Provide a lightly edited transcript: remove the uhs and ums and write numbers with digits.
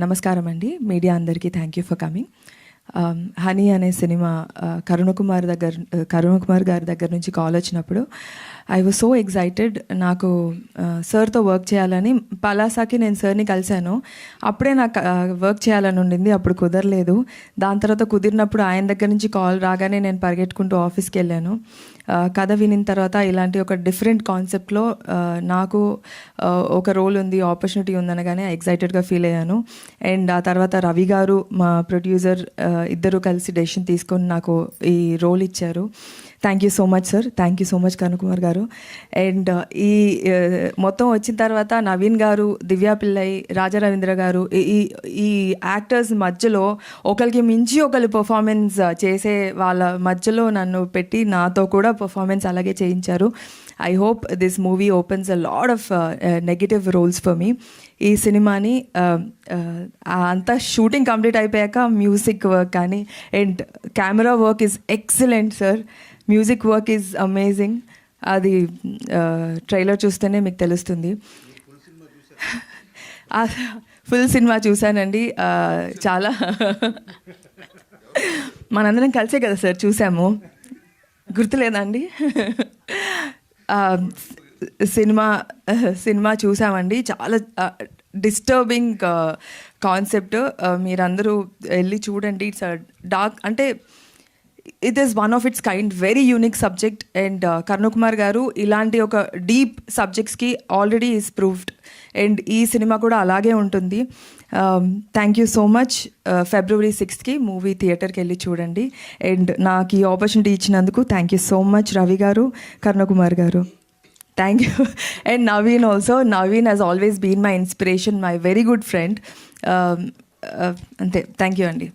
నమస్కారం అండి మీడియా అందరికీ thank you for coming. Honey అనే సినిమా కరుణ కుమార్ గారి దగ్గర నుంచి కాల్ వచ్చినప్పుడు ఐ వాజ్ సో ఎక్సైటెడ్. నాకు సార్తో వర్క్ చేయాలని పలాసాకి నేను సార్ని కలిశాను. అప్పుడే నాకు వర్క్ చేయాలని ఉండింది, అప్పుడు కుదరలేదు. దాని తర్వాత కుదిరినప్పుడు ఆయన దగ్గర నుంచి కాల్ రాగానే నేను పరిగెట్టుకుంటూ ఆఫీస్కి వెళ్ళాను. కథ వినిన తర్వాత ఇలాంటి ఒక డిఫరెంట్ కాన్సెప్ట్లో నాకు ఒక రోల్ ఉంది, ఆపర్చునిటీ ఉందనగానే ఎక్సైటెడ్గా ఫీల్ అయ్యాను. అండ్ ఆ తర్వాత రవి గారు మా ప్రొడ్యూసర్ ఇద్దరు కలిసి డెసిషన్ తీసుకొని నాకు ఈ రోల్ ఇచ్చారు. Thank you so much sir, thank you so much Karuna Kumar garu. And ఈ మొత్తం వచ్చిన తర్వాత నవీన్ గారు, దివ్యా పిల్లై, రాజా రవీంద్ర గారు, ఈ యాక్టర్స్ మధ్యలో ఒకరికి మించి ఒకరు పర్ఫార్మెన్స్ చేసే వాళ్ళ మధ్యలో నన్ను పెట్టి నాతో కూడా పర్ఫార్మెన్స్ అలాగే చేయించారు. I hope this movie opens a lot of negative roles for me. ఈ సినిమాని అంతా షూటింగ్ కంప్లీట్ అయిపోయాక మ్యూజిక్ వర్క్ కానీ and camera work is excellent sir. Music work is amazing. అది ట్రైలర్ చూస్తేనే మీకు తెలుస్తుంది. ఫుల్ సినిమా చూశానండి. చాలా మనందరం కలిసే కదా సార్ చూసాము, గుర్తులేదండి? సినిమా చూసామండి. చాలా డిస్టర్బింగ్ కాన్సెప్ట్. మీరందరూ వెళ్ళి చూడండి. ఇట్స్ డార్క్, అంటే it is one of its kind, very unique subject. And Karuna Kumar garu ఇలాంటి ఒక డీప్ సబ్జెక్ట్స్కి ఆల్రెడీ ఈజ్ ప్రూవ్డ్. అండ్ ఈ సినిమా కూడా అలాగే ఉంటుంది. Thank you so much. February 6th movie థియేటర్కి వెళ్ళి చూడండి. అండ్ నాకు ఈ ఆపర్చునిటీ ఇచ్చినందుకు thank you so much Ravi garu, Karuna Kumar garu. Thank you. And Naveen also. Naveen has always been my inspiration, my very good friend. అంతే, థ్యాంక్ యూ అండి.